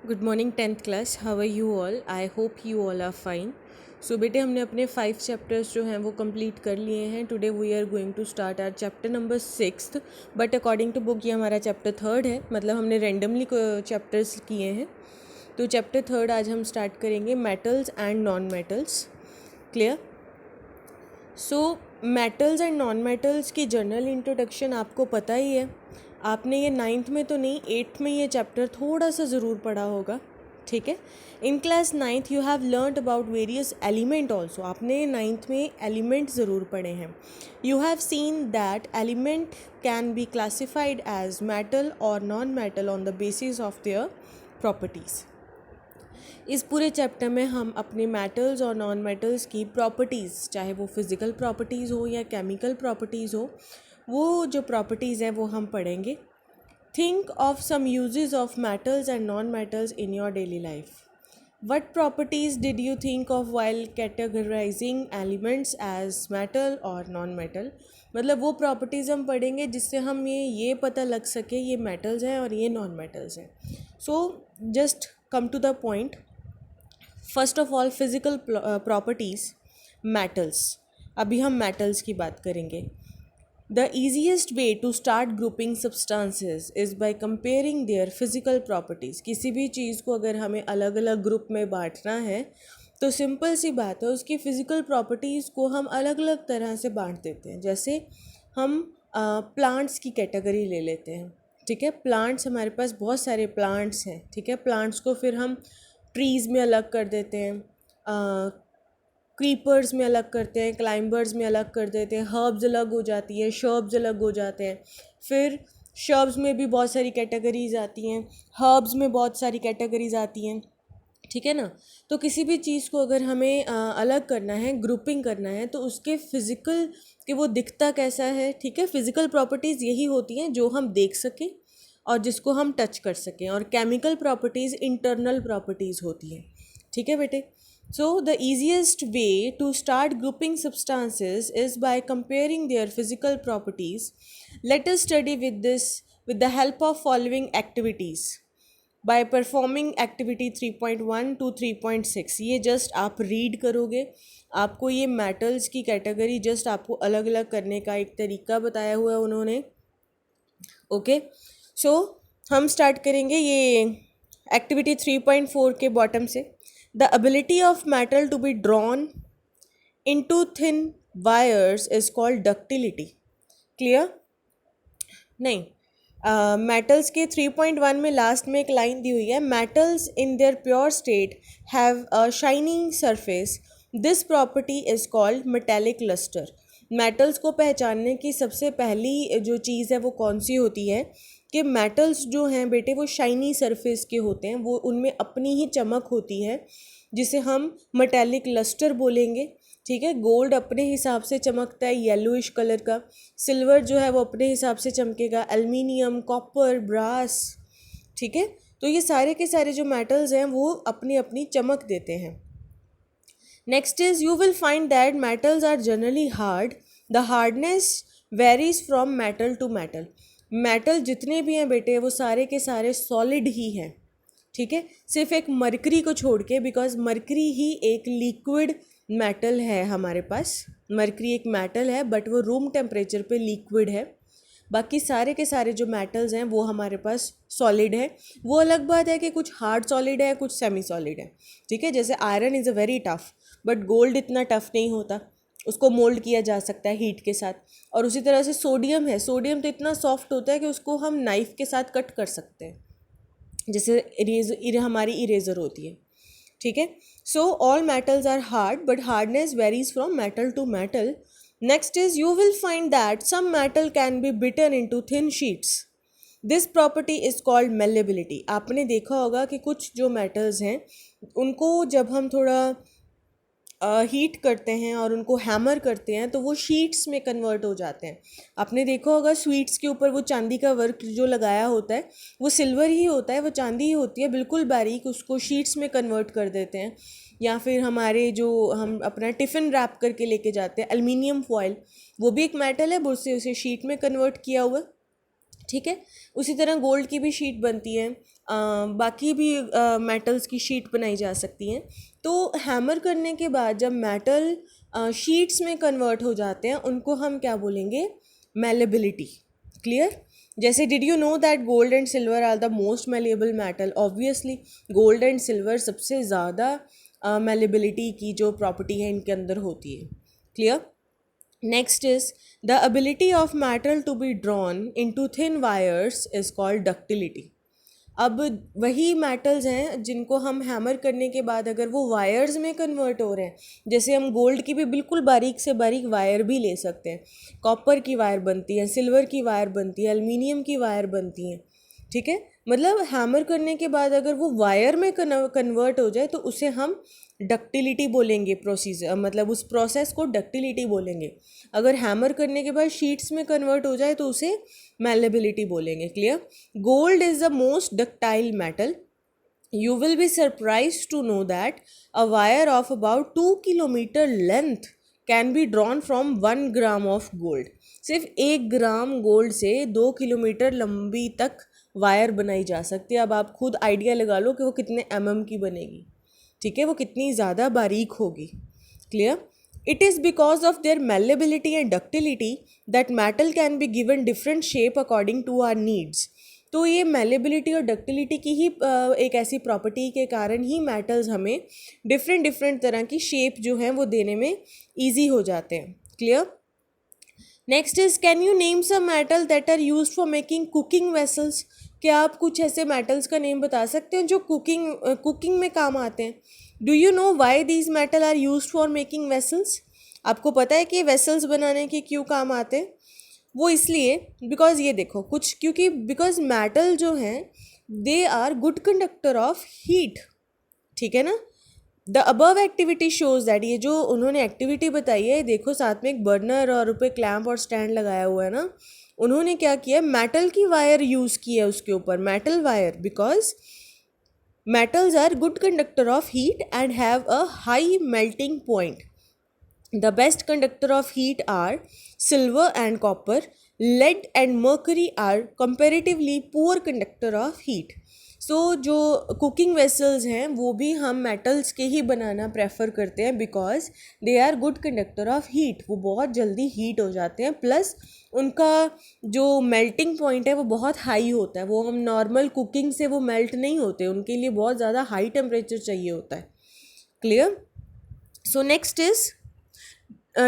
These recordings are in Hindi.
Good morning tenth class, how are you all? I hope you all are fine. So बेटे, हमने अपने 5 चैप्टर्स जो हैं वो कंप्लीट कर लिए हैं. Today we are going to start our chapter number 6, but according to book ये हमारा चैप्टर 3 है. मतलब हमने रेंडमली चैप्टर्स किए हैं. तो चैप्टर 3 आज हम स्टार्ट करेंगे, metals and non metals. Clear? So metals and non metals की जनरल इंट्रोडक्शन आपको पता ही है. आपने ये 9th में तो नहीं, 8th में ये चैप्टर थोड़ा सा ज़रूर पढ़ा होगा. ठीक है. In class 9th you have learned about various element also. आपने 9th में एलिमेंट ज़रूर पढ़े हैं. You have seen that element can be classified as metal और non metal on the basis of their properties. इस पूरे चैप्टर में हम अपने मेटल्स और नॉन मेटल्स की प्रॉपर्टीज़, चाहे वो फिज़िकल प्रॉपर्टीज़ हो या केमिकल प्रॉपर्टीज़ हो, वो जो प्रॉपर्टीज़ हैं वो हम पढ़ेंगे. Think of some uses of metals and non metals in your daily life. What properties did you think of while categorising elements as metal और नॉन मेटल. मतलब वो प्रॉपर्टीज़ हम पढ़ेंगे जिससे हम ये पता लग सके ये मेटल्स हैं और ये नॉन मेटल्स हैं. So just come to the point. First of all, physical properties, metals. अभी हम मेटल्स की बात करेंगे. The easiest way to start grouping substances is by comparing their physical properties. किसी भी चीज़ को अगर हमें अलग अलग ग्रुप में बांटना है तो सिंपल सी बात है, उसकी फ़िज़िकल प्रॉपर्टीज़ को हम अलग अलग तरह से बांट देते हैं. जैसे हम प्लांट्स की कैटेगरी ले लेते हैं. ठीक है. प्लांट्स, हमारे पास बहुत सारे प्लांट्स हैं. ठीक है. प्लांट्स को फिर हम ट्रीज़ में अलग कर देते हैं, क्रीपर्स में अलग करते हैं, क्लाइंबर्स में अलग कर देते हैं, हर्ब्स अलग हो जाती है, शर्ब्स अलग हो जाते हैं. फिर शर्ब्स में भी बहुत सारी कैटेगरीज आती हैं, हर्ब्स में बहुत सारी कैटेगरीज आती हैं. ठीक है ना. तो किसी भी चीज़ को अगर हमें अलग करना है, ग्रुपिंग करना है, तो उसके फिज़िकल कि वो दिखता कैसा है. ठीक है. फिज़िकल प्रॉपर्टीज़ यही होती हैं जो हम देख सकें और जिसको हम टच कर सकें. और केमिकल प्रॉपर्टीज़ इंटरनल प्रॉपर्टीज़ होती हैं. ठीक है बेटे. So the easiest way to start grouping substances is by comparing their physical properties. Let us study with the help of following activities. By performing activity 3.1 to 3.6, ये जस्ट आप रीड करोगे. आपको ये मेटल्स की कैटेगरी जस्ट आपको अलग अलग करने का एक तरीका बताया हुआ है उन्होंने. ओके. सो हम स्टार्ट करेंगे ये एक्टिविटी 3.4 के बॉटम से. The ability of metal to be drawn into thin wires is called ductility. Clear? नहीं. मेटल्स के 3.1 में लास्ट में एक लाइन दी हुई है, metals in their pure state have a shining surface. This property is called metallic lustre. Metals को पहचानने की सबसे पहली जो चीज़ है वो कौन सी होती है कि मेटल्स जो हैं बेटे वो शाइनी सरफेस के होते हैं, वो उनमें अपनी ही चमक होती है जिसे हम मेटेलिक लस्टर बोलेंगे. ठीक है. गोल्ड अपने हिसाब से चमकता है, येलोइश कलर का. सिल्वर जो है वो अपने हिसाब से चमकेगा, एल्युमिनियम, कॉपर, ब्रास. ठीक है. तो ये सारे के सारे जो मेटल्स हैं वो अपनी अपनी चमक देते हैं. Next is, you will find that metals are generally hard. The hardness varies from metal to metal. Metal जितने भी हैं बेटे वो सारे के सारे सॉलिड ही हैं. ठीक है. सिर्फ एक मरकरी को छोड़ के, बिकॉज मरकरी ही एक लिक्विड मेटल है हमारे पास. मरकरी एक मेटल है बट वो रूम टेम्परेचर पे लिक्विड है. बाकी सारे के सारे जो मेटल्स हैं वो हमारे पास सॉलिड है. वो अलग बात है कि कुछ हार्ड सॉलिड है, कुछ सेमी सॉलिड है. ठीक है. जैसे iron is a very tough, but gold इतना टफ नहीं होता, उसको मोल्ड किया जा सकता है हीट के साथ. और उसी तरह से सोडियम है, सोडियम तो इतना सॉफ्ट होता है कि उसको हम नाइफ़ के साथ कट कर सकते हैं, जैसे हमारी इरेज़र होती है. ठीक है. So all metals are hard but hardness varies from metal to metal. Next is, you will find that some metal can be beaten into thin sheets. This property is called malleability. आपने देखा होगा कि कुछ जो मेटल्स हैं उनको जब हम थोड़ा हीट करते हैं और उनको हैमर करते हैं तो वो शीट्स में कन्वर्ट हो जाते हैं. आपने देखा होगा स्वीट्स के ऊपर वो चांदी का वर्क जो लगाया होता है वो सिल्वर ही होता है, वो चांदी ही होती है बिल्कुल बारीक, उसको शीट्स में कन्वर्ट कर देते हैं. या फिर हमारे जो हम अपना टिफ़िन रैप करके लेके जाते हैं, एल्युमिनियम फॉयल, वो भी एक मेटल है, उसे शीट में कन्वर्ट किया हुआ. ठीक है. उसी तरह गोल्ड की भी शीट बनती है, बाकी भी मेटल्स की शीट बनाई जा सकती हैं। तो हैमर करने के बाद जब मेटल शीट्स में कन्वर्ट हो जाते हैं उनको हम क्या बोलेंगे, मेलेबिलिटी। क्लियर? जैसे did you know that gold and silver are the most malleable metal? Obviously gold and silver सबसे ज़्यादा मेलेबिलिटी की जो प्रॉपर्टी है इनके अंदर होती है। Clear? Next is the ability of metal to be drawn into thin wires is called ductility. अब वही मेटल्स हैं जिनको हम हैमर करने के बाद अगर वो वायर्स में कन्वर्ट हो रहे हैं, जैसे हम गोल्ड की भी बिल्कुल बारीक से बारीक वायर भी ले सकते हैं, कॉपर की वायर बनती है, सिल्वर की वायर बनती है, एल्युमिनियम की वायर बनती हैं। ठीक है, मतलब हैमर करने के बाद अगर वो वायर में कन्वर्ट हो जाए तो उसे हम डक्टिलिटी बोलेंगे। प्रोसीजर मतलब उस प्रोसेस को डक्टिलिटी बोलेंगे। अगर हैमर करने के बाद शीट्स में कन्वर्ट हो जाए तो उसे मैलेबिलिटी बोलेंगे। Clear? Gold is the most ductile metal. You will be surprised to know that a wire of about 2 kilometer length can be drawn from 1 gram of gold। सिर्फ 1 ग्राम गोल्ड से 2 किलोमीटर लंबी तक वायर बनाई जा सकती है। अब आप खुद आइडिया लगा लो कि वो कितने की बनेगी। ठीक है, वो कितनी ज़्यादा बारीक होगी। Clear? It is because of their malleability and ductility that metal can be given different shape according to our needs। तो ये मेलेबिलिटी और डक्टिलिटी की ही एक ऐसी प्रॉपर्टी के कारण ही मेटल्स हमें डिफरेंट तरह की शेप जो है वो देने में ईजी हो जाते हैं। Clear? Next is can you name some metal that are used for making cooking vessels. क्या आप कुछ ऐसे मेटल्स का नेम बता सकते हैं जो कुकिंग में काम आते हैं? Do you know why these metal are used for making vessels? आपको पता है कि वेसल्स बनाने के क्यों काम आते हैं? वो इसलिए बिकॉज ये देखो कुछ, क्योंकि बिकॉज मेटल जो हैं they are good conductor of heat. ठीक है ना? The above activity shows that, ये जो उन्होंने एक्टिविटी बताई है, देखो साथ में एक बर्नर और ऊपर क्लैंप और स्टैंड लगाया हुआ है ना, उन्होंने क्या किया, मेटल की वायर यूज़ की है उसके ऊपर, metal wire, because metals are good conductor of heat and have a high melting point। The best conductor of heat are silver and copper। Lead and mercury are comparatively poor conductor of heat। सो जो कुकिंग वेसल्स हैं वो भी हम मेटल्स के ही बनाना प्रेफर करते हैं because they are good conductor of heat. वो बहुत जल्दी हीट हो जाते हैं, प्लस उनका जो मेल्टिंग पॉइंट है वो बहुत हाई होता है। वो हम नॉर्मल कुकिंग से वो मेल्ट नहीं होते, उनके लिए बहुत ज़्यादा हाई टेम्परेचर चाहिए होता है। Clear? So next is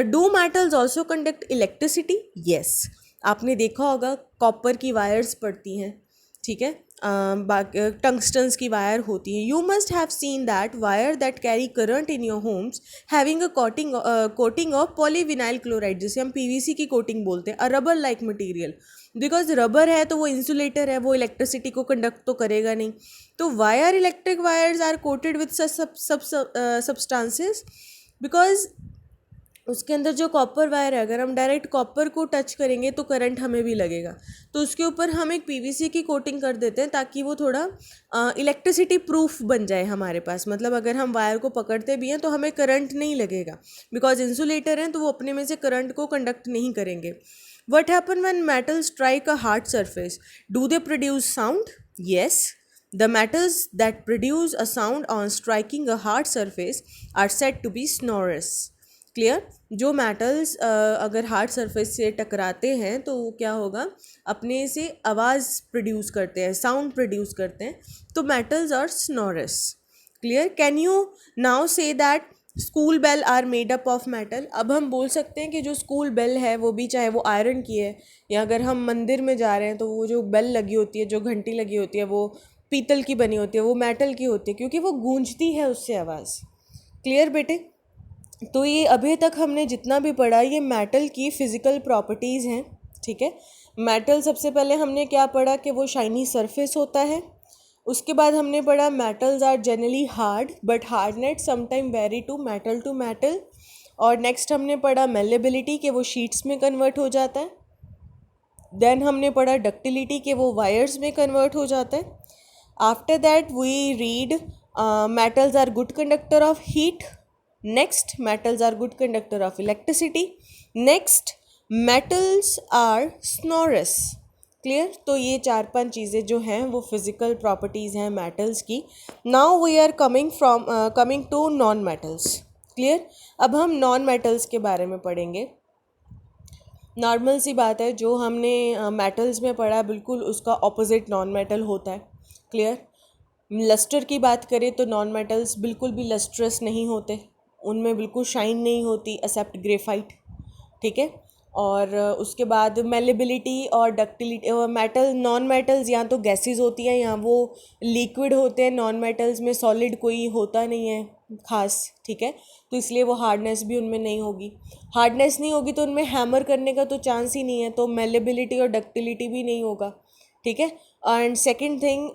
do metals also conduct electricity? Yes, आपने देखा होगा कॉपर की वायर्स पड़ती हैं। ठीक है, टंगस्टन्स की वायर होती है। You must have seen that wire that carry current in your homes having a coating of polyvinyl chloride, जिसे हम पीवीसी की कोटिंग बोलते हैं, अ rubber like material. Because rubber है तो वो इंसुलेटर है, वो इलेक्ट्रिसिटी को कंडक्ट तो करेगा नहीं। तो wire, electric wires are coated with substances because उसके अंदर जो कॉपर वायर है, अगर हम डायरेक्ट कॉपर को टच करेंगे तो करंट हमें भी लगेगा, तो उसके ऊपर हम एक पीवीसी की कोटिंग कर देते हैं ताकि वो थोड़ा इलेक्ट्रिसिटी प्रूफ बन जाए हमारे पास। मतलब अगर हम वायर को पकड़ते भी हैं तो हमें करंट नहीं लगेगा, बिकॉज इंसुलेटर हैं तो वो अपने में से करंट को कंडक्ट नहीं करेंगे। What happen when metal strike a hard surface? Do they produce sound? Yes, the metals that produce a sound on striking a hard surface are said to be sonorous. Clear? जो मेटल्स अगर हार्ड सरफेस से टकराते हैं तो वो क्या होगा, अपने से आवाज़ प्रोड्यूस करते हैं, साउंड प्रोड्यूस करते हैं, तो metals are sonorous. Clear? Can you now say that school bell are made up of metal? अब हम बोल सकते हैं कि जो स्कूल बेल है वो भी, चाहे वो आयरन की है या अगर हम मंदिर में जा रहे हैं तो वो जो बेल लगी होती है, जो घंटी लगी होती है, वो पीतल की बनी होती है, वो मेटल की होती है, क्योंकि वो गूंजती है उससे आवाज़। क्लियर बेटे? तो ये अभी तक हमने जितना भी पढ़ा ये मेटल की फ़िज़िकल प्रॉपर्टीज़ हैं। ठीक है, मेटल सबसे पहले हमने क्या पढ़ा कि वो शाइनी सरफेस होता है। उसके बाद हमने पढ़ा metals are generally hard but hardness sometime vary to metal. और नेक्स्ट हमने पढ़ा मेलेबिलिटी कि वो शीट्स में कन्वर्ट हो जाता है। देन हमने पढ़ा डक्टिलिटी कि वो वायर्स में कन्वर्ट हो जाता है। After that we read metals are good conductor of heat. Next, metals are good conductor of electricity. Next, metals are sonorous। Clear. तो ये 4-5 चीज़ें जो हैं वो फिज़िकल प्रॉपर्टीज़ हैं मेटल्स की। Now we are coming to non metals. Clear. अब हम नॉन मेटल्स के बारे में पढ़ेंगे। नॉर्मल सी बात है, जो हमने मेटल्स में पढ़ा बिल्कुल उसका ऑपोजिट नॉन मेटल होता है। क्लियर। लस्टर की बात करें तो नॉन मेटल्स बिल्कुल भी लस्ट्रस नहीं होते, उनमें बिल्कुल शाइन नहीं होती एक्सेप्ट ग्रेफाइट। ठीक है। और उसके बाद मेलेबिलिटी और डक्टिलिटी, मेटल नॉन मेटल्स या तो गैसेस होती हैं या वो लिक्विड होते हैं। नॉन मेटल्स में सॉलिड कोई होता नहीं है खास। ठीक है। तो इसलिए वो हार्डनेस भी उनमें नहीं होगी। हार्डनेस नहीं होगी तो उनमें हैमर करने का तो चांस ही नहीं है, तो मेलेबिलिटी और डक्टिलिटी भी नहीं होगा। ठीक है। And second thing,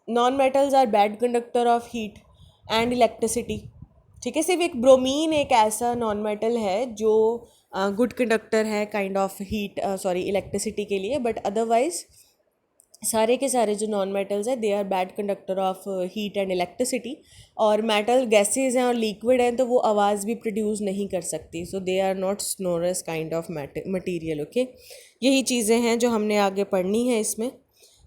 non metals are bad conductor of heat and electricity. ठीक है। सिर्फ एक ब्रोमीन एक ऐसा नॉन मेटल है जो गुड कंडक्टर है काइंड ऑफ हीट इलेक्ट्रिसिटी के लिए, बट अदरवाइज सारे के सारे जो नॉन मेटल्स हैं they are bad conductor of heat and electricity. और मेटल गैसेज हैं और लिक्विड हैं तो वो आवाज़ भी प्रोड्यूस नहीं कर सकती, so they are not sonorous kind of material. Okay, यही चीज़ें हैं जो हमने आगे पढ़नी है इसमें।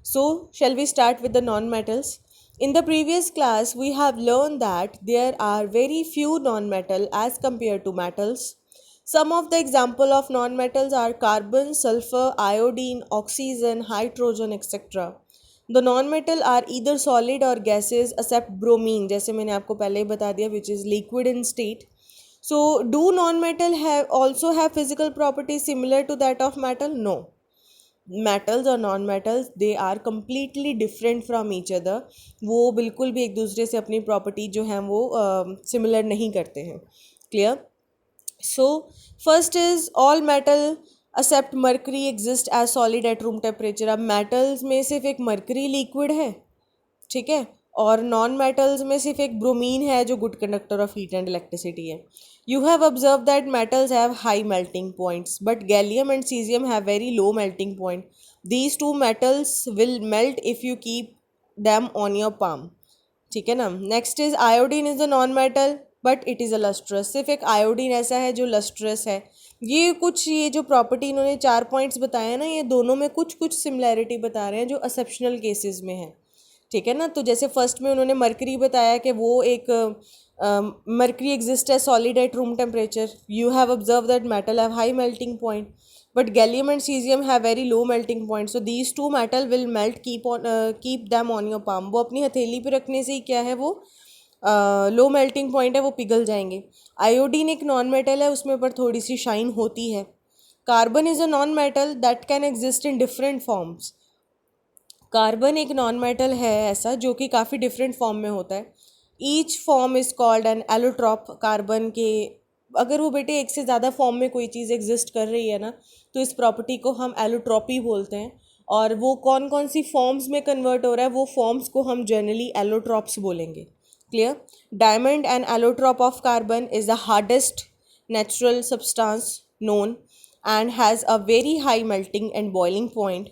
सो shall we start with the non-metals? In the previous class, we have learned that there are very few non-metal as compared to metals. Some of the example of non-metals are carbon, sulfur, iodine, oxygen, hydrogen, etc. The non-metal are either solid or gases except bromine, जैसे मैंने आपको पहले ही बता दिया, which is liquid in state. So, do non-metal also have physical properties similar to that of metal? No. Metals और non metals they are completely different from each other. वो बिल्कुल भी एक दूसरे से अपनी प्रॉपर्टी जो हैं वो सिमिलर नहीं करते हैं। Clear. So first is all metal except mercury exist as solid at room temperature. अब मेटल्स में सिर्फ एक मर्करी लिक्विड है, ठीक है, और नॉन मेटल्स में सिर्फ एक ब्रोमीन है जो good conductor of heat and electricity है। You have observed that metals have high melting points, but gallium and cesium have very low melting point. These two metals will melt if you keep them on your palm. ठीक है ना। Next is iodine is a non metal but it is a lustrous. सिर्फ एक आयोडीन ऐसा है जो लस्ट्रस है। ये जो प्रॉपर्टी इन्होंने 4 पॉइंट्स बताए ना, ये दोनों में कुछ कुछ सिमिलैरिटी बता रहे हैं जो एक्सेप्शनल केसेस में है। ठीक है ना। तो जैसे फर्स्ट में उन्होंने मर्करी बताया कि वो एक mercury exists as solid at room temperature. You have observed that metal have high melting point, but gallium and cesium have very low melting point. So these two metal will melt, keep them on your palm. वो अपनी हथेली पे रखने से ही क्या है, वो लो मेल्टिंग पॉइंट है, वो पिघल जाएंगे। आयोडीन एक नॉन मेटल है, उसमें पर थोड़ी सी शाइन होती है। Carbon is a non metal that can exist in different forms. Carbon एक नॉन मेटल है ऐसा जो कि काफ़ी डिफरेंट फॉर्म में होता है। Each form is called an allotrope. Carbon के अगर वो बेटे एक से ज़्यादा फॉर्म में कोई चीज़ एग्जिस्ट कर रही है ना, तो इस प्रॉपर्टी को हम एलोट्रॉपी बोलते हैं। और वो कौन कौन सी फॉर्म्स में कन्वर्ट हो रहा है, वो फॉर्म्स को हम जनरली एलोट्रॉप्स बोलेंगे। Clear. Diamond and allotrope of carbon is the hardest natural substance known and has a very high melting and boiling point.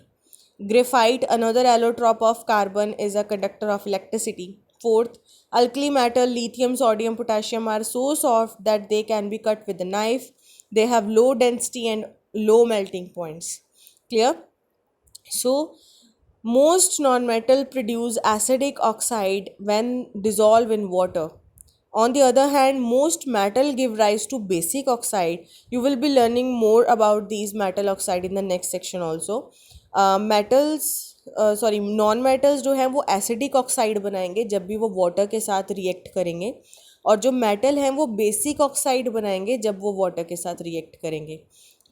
Graphite, another allotrope of carbon, is a conductor of electricity. Fourth, alkali metal lithium, sodium, potassium are so soft that they can be cut with a knife. They have low density and low melting points. Clear? So, most non-metal produce acidic oxide when dissolved in water. On the other hand, most metal give rise to basic oxide. You will be learning more about these metal oxide in the next section also. Non metals जो हैं वो एसिडिक ऑक्साइड बनाएंगे जब भी वो वाटर के साथ रिएक्ट करेंगे, और जो मेटल हैं वो बेसिक ऑक्साइड बनाएंगे जब वो वाटर के साथ रिएक्ट करेंगे।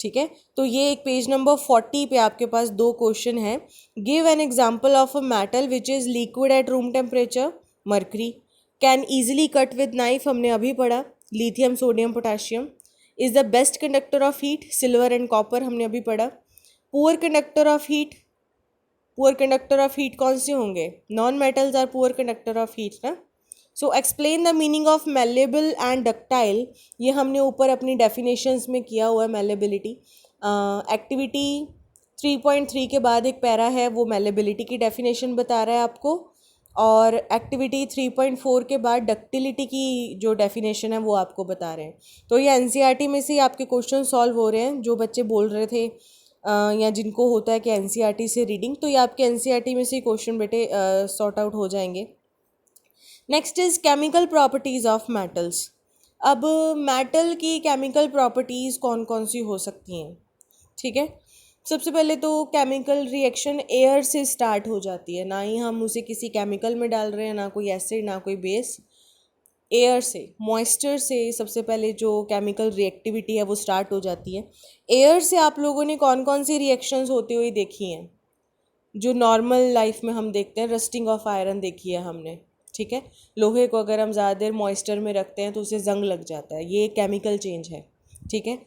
ठीक है। तो ये एक पेज नंबर 40 पे आपके पास 2 क्वेश्चन हैं। Give an example of a metal which is liquid at room temperature. Mercury. Can easily cut with knife, हमने अभी पढ़ा। Lithium, sodium, potassium. Is the best conductor of heat. Silver and copper, हमने अभी पढ़ा। Poor conductor of heat. Poor conductor of heat कौन से होंगे? Non metals are poor conductor of heat ना। So explain the meaning of malleable and ductile. ये हमने ऊपर अपनी डेफिनेशंस में किया हुआ है मेलेबिलिटी। एक्टिविटी 3.3 के बाद एक पैरा है, वो मेलेबिलिटी की डेफिनेशन बता रहा है आपको, और एक्टिविटी 3.4 के बाद डक्टिलिटी की जो डेफिनेशन है वो आपको बता रहे हैं। तो ये एनसीईआरटी में से आपके क्वेश्चन सॉल्व हो रहे हैं। जो बच्चे बोल रहे थे या जिनको होता है कि एनसीईआरटी से रीडिंग, तो ये आपके एनसीईआरटी में से क्वेश्चन बेटे सॉर्ट आउट हो जाएंगे। Next is chemical properties of metals. अब मेटल की केमिकल प्रॉपर्टीज़ कौन कौन सी हो सकती हैं, ठीक है। सबसे पहले तो केमिकल रिएक्शन एयर से स्टार्ट हो जाती है, ना ही हम उसे किसी केमिकल में डाल रहे हैं, ना कोई एसिड ना कोई बेस, एयर से, मॉइस्चर से सबसे पहले जो केमिकल रिएक्टिविटी है वो स्टार्ट हो जाती है। एयर से आप लोगों ने कौन कौन सी रिएक्शंस होती हुई देखी हैं, जो नॉर्मल लाइफ में हम देखते हैं, रस्टिंग ऑफ आयरन देखी है हमने, ठीक है। लोहे को अगर हम ज़्यादा देर मॉइस्चर में रखते हैं तो उसे जंग लग जाता है, ये केमिकल चेंज है, ठीक है।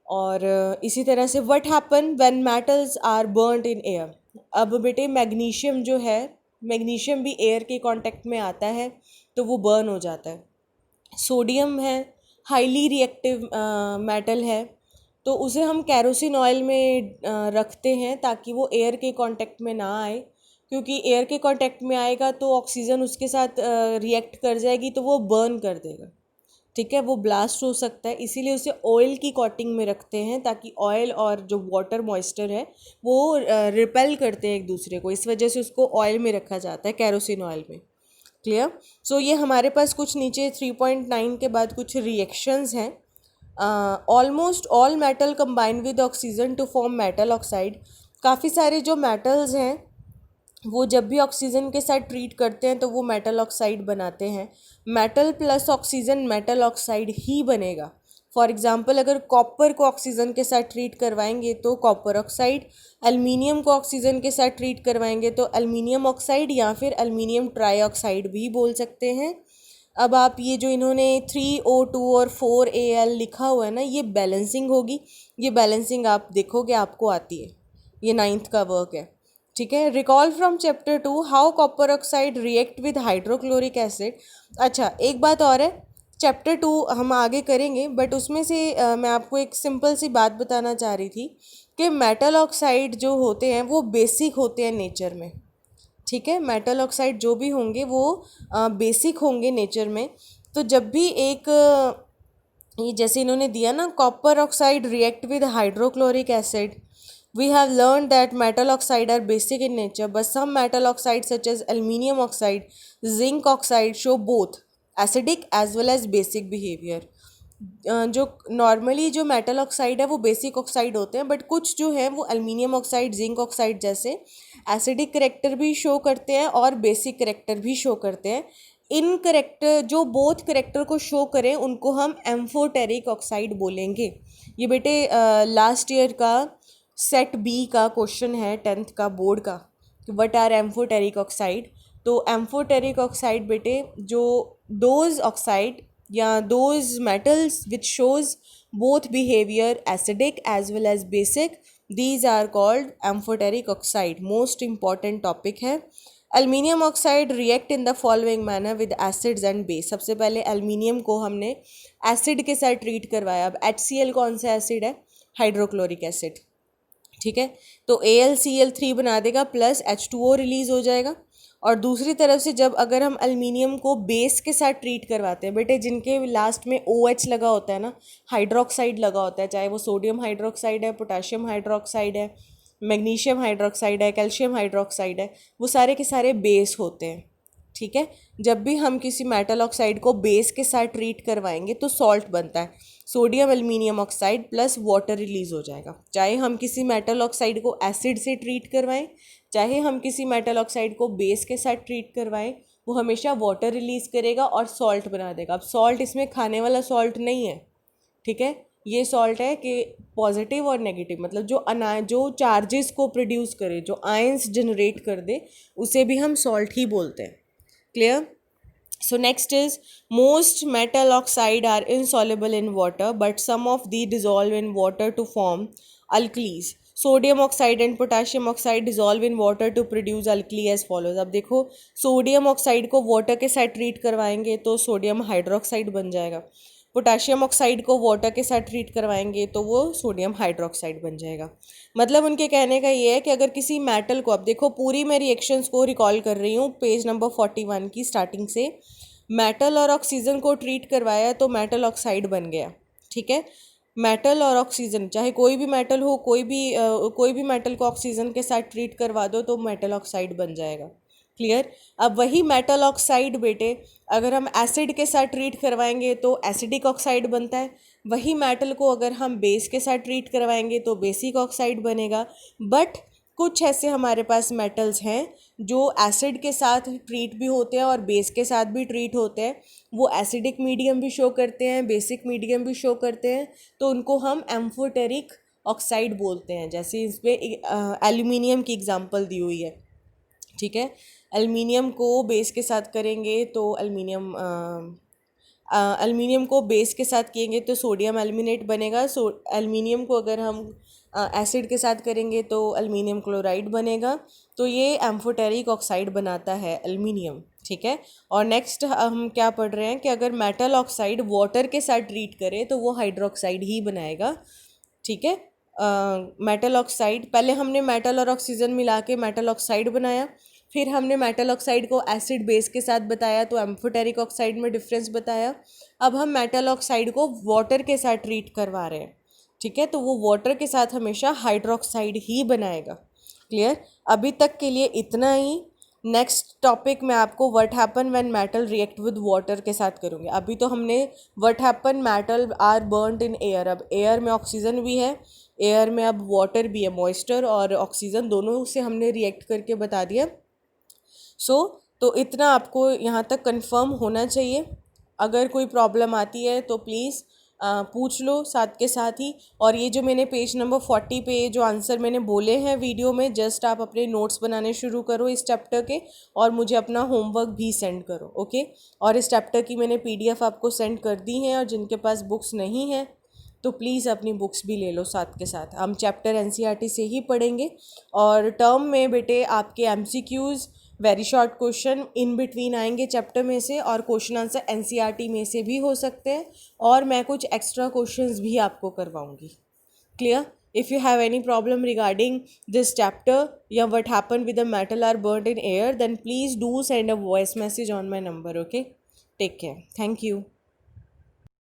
और इसी तरह से what happen when metals are burned in air. अब बेटे मैग्नीशियम जो है, मैग्नीशियम भी एयर के कांटेक्ट में आता है तो वो बर्न हो जाता है। सोडियम है, हाईली रिएक्टिव मेटल है, तो उसे हम कैरोसिन ऑयल में रखते हैं ताकि वो एयर के कांटेक्ट में ना आए, क्योंकि एयर के कांटेक्ट में आएगा तो ऑक्सीजन उसके साथ रिएक्ट कर जाएगी तो वो बर्न कर देगा, ठीक है, वो ब्लास्ट हो सकता है। इसीलिए उसे ऑयल की कोटिंग में रखते हैं ताकि ऑयल और जो वाटर मॉइस्चर है वो रिपेल करते हैं एक दूसरे को, इस वजह से उसको ऑयल में रखा जाता है, कैरोसिन ऑयल में। क्लियर। सो ये हमारे पास कुछ नीचे 3.9 के बाद कुछ रिएक्शंस हैं। Almost all metal combine with oxygen to form metal oxide. काफ़ी सारे जो मेटल्स हैं वो जब भी ऑक्सीजन के साथ ट्रीट करते हैं तो वो मेटल ऑक्साइड बनाते हैं। Metal plus oxygen metal oxide ही बनेगा। फॉर एग्जांपल अगर कॉपर को ऑक्सीजन के साथ ट्रीट करवाएंगे तो कॉपर ऑक्साइड, एल्युमिनियम को ऑक्सीजन के साथ ट्रीट करवाएंगे तो एल्युमिनियम ऑक्साइड या फिर एल्युमिनियम ट्राईऑक्साइड भी बोल सकते हैं। अब आप ये जो इन्होंने 3O2 और 4Al लिखा हुआ है ना, ये बैलेंसिंग होगी। ये बैलेंसिंग आप देखोगे आपको आती है, ये 9th का वर्क है, ठीक है। Recall from chapter 2 how copper oxide react with hydrochloric acid. अच्छा एक बात और है, चैप्टर 2 हम आगे करेंगे बट उसमें से मैं आपको एक सिंपल सी बात बताना चाह रही थी कि मेटल ऑक्साइड जो होते हैं वो बेसिक होते हैं नेचर में, ठीक है। मेटल ऑक्साइड जो भी होंगे वो बेसिक होंगे नेचर में। तो जब भी एक ये जैसे इन्होंने दिया ना, copper oxide react with hydrochloric acid, we have learned that metal oxide are basic in nature, but some metal oxides such as aluminium oxide, zinc oxide show both acidic as well as basic behavior। जो नॉर्मली जो मेटल ऑक्साइड है वो बेसिक ऑक्साइड होते हैं, बट कुछ जो है वो एल्युमिनियम ऑक्साइड, जिंक ऑक्साइड जैसे एसिडिक करेक्टर भी शो करते हैं और बेसिक करेक्टर भी शो करते हैं। इन करेक्टर जो बोथ करेक्टर को शो करें उनको हम एम्फोटेरिक ऑक्साइड बोलेंगे। ये बेटे लास्ट ईयर का सेट बी का क्वेश्चन है 10th का बोर्ड का, व्हाट आर एम्फोटेरिक ऑक्साइड। तो एम्फोटेरिक ऑक्साइड बेटे जो दोज ऑक्साइड या those metals which shows both behaviour acidic as well as basic, these are called amphoteric oxide. Most important topic है। Aluminium oxide react in the following manner with acids and base. सबसे पहले एल्युमिनियम को हमने एसिड के साथ ट्रीट करवाया। अब HCl कौन सा एसिड है? हाइड्रोक्लोरिक एसिड, ठीक है। तो AlCl3 बना देगा प्लस H2O रिलीज़ हो जाएगा। और दूसरी तरफ से जब अगर हम एल्युमिनियम को बेस के साथ ट्रीट करवाते हैं बेटे, जिनके लास्ट में OH लगा होता है ना, हाइड्रोक्साइड लगा होता है, चाहे वो सोडियम हाइड्रोक्साइड है, पोटाशियम हाइड्रोक्साइड है, मैग्नीशियम हाइड्रोक्साइड है, कैल्शियम हाइड्रोक्साइड है, वो सारे के सारे बेस होते हैं, ठीक है। जब भी हम किसी मेटल ऑक्साइड को बेस के साथ ट्रीट करवाएंगे तो सॉल्ट बनता है, sodium aluminium oxide plus water release हो जाएगा। चाहे हम किसी मेटल ऑक्साइड को एसिड से ट्रीट करवाएं, चाहे हम किसी मेटल ऑक्साइड को बेस के साथ ट्रीट करवाएं, वो हमेशा वाटर रिलीज़ करेगा और सॉल्ट बना देगा। अब सॉल्ट इसमें खाने वाला सॉल्ट नहीं है, ठीक है। ये सॉल्ट है कि पॉजिटिव और नेगेटिव, मतलब जो चार्जेस को प्रोड्यूस करे, जो आयंस जनरेट कर दे, उसे भी हम सॉल्ट ही बोलते हैं। Clear. So next is most metal oxide are insoluble in water, but some of these dissolve in water to form alkalis. Sodium oxide and potassium oxide dissolve in water to produce alkali as follows। अब देखो सोडियम ऑक्साइड को वाटर के साथ ट्रीट करवाएंगे तो सोडियम हाइड्रोक्साइड बन जाएगा, पोटाशियम ऑक्साइड को वाटर के साथ ट्रीट करवाएंगे तो वो सोडियम हाइड्रोक्साइड बन जाएगा। मतलब उनके कहने का ये है कि अगर किसी मेटल को, अब देखो पूरी मैं रिएक्शंस को रिकॉल कर रही हूँ पेज नंबर 41 की स्टार्टिंग से। मेटल और ऑक्सीजन को ट्रीट करवाया तो मेटल ऑक्साइड बन गया, ठीक है। मेटल और ऑक्सीजन, चाहे कोई भी मेटल हो, कोई भी मेटल को ऑक्सीजन के साथ ट्रीट करवा दो तो मेटल ऑक्साइड बन जाएगा। क्लियर। अब वही मेटल ऑक्साइड बेटे अगर हम एसिड के साथ ट्रीट करवाएंगे तो एसिडिक ऑक्साइड बनता है, वही मेटल को अगर हम बेस के साथ ट्रीट करवाएंगे तो बेसिक ऑक्साइड बनेगा। बट कुछ ऐसे हमारे पास मेटल्स हैं जो एसिड के साथ ट्रीट भी होते हैं और बेस के साथ भी ट्रीट होते हैं, वो एसिडिक मीडियम भी शो करते हैं, बेसिक मीडियम भी शो करते हैं, तो उनको हम एम्फोटेरिक ऑक्साइड बोलते हैं। जैसे इसमें एल्यूमिनियम की एग्जांपल दी हुई है, ठीक है। एल्युमिनियम को बेस के साथ करेंगे तो एल्युमिनियम को बेस के साथ किएंगे तो सोडियम एल्यूमिनेट बनेगा। एल्युमिनियम को अगर हम एसिड के साथ करेंगे तो एल्युमिनियम क्लोराइड बनेगा। तो ये एम्फोटेरिक ऑक्साइड बनाता है एल्युमिनियम, ठीक है। और नेक्स्ट हम क्या पढ़ रहे हैं कि अगर मेटल ऑक्साइड वाटर के साथ ट्रीट करें तो वो हाइड्रोक्साइड ही बनाएगा, ठीक है। मेटल ऑक्साइड, पहले हमने मेटल और ऑक्सीजन मिला के मेटल ऑक्साइड बनाया, फिर हमने मेटल ऑक्साइड को एसिड बेस के साथ बताया तो एम्फोटेरिक ऑक्साइड में डिफरेंस बताया। अब हम मेटल ऑक्साइड को वाटर के साथ ट्रीट करवा रहे हैं, ठीक है, तो वो वाटर के साथ हमेशा हाइड्रोक्साइड ही बनाएगा। क्लियर। अभी तक के लिए इतना ही। नेक्स्ट टॉपिक मैं आपको what happen when metal react with water के साथ करूँगी। अभी तो हमने what happen metal are burned in air, अब एयर में ऑक्सीजन भी है, एयर में अब वाटर भी है, मॉइस्चर और ऑक्सीजन दोनों से हमने रिएक्ट करके बता दिया। तो इतना आपको यहाँ तक कंफर्म होना चाहिए। अगर कोई प्रॉब्लम आती है तो प्लीज़ पूछ लो साथ के साथ ही। और ये जो मैंने पेज नंबर 40 पे जो आंसर मैंने बोले हैं वीडियो में, जस्ट आप अपने नोट्स बनाने शुरू करो इस चैप्टर के और मुझे अपना होमवर्क भी सेंड करो, ओके। और इस चैप्टर की मैंने PDF आपको सेंड कर दी हैं, और जिनके पास बुक्स नहीं हैं तो प्लीज़ अपनी बुक्स भी ले लो साथ के साथ। हम चैप्टर NCERT से ही पढ़ेंगे और टर्म में बेटे आपके MCQs very short question in between आएंगे चैप्टर में से, और क्वेश्चन आंसर NCERT में से भी हो सकते हैं, और मैं कुछ एक्स्ट्रा क्वेश्चंस भी आपको करवाऊंगी। Clear. If you have any problem regarding this chapter या what happen with the metal are burned in air, then please do send a voice message on my number, okay. Take care, thank you.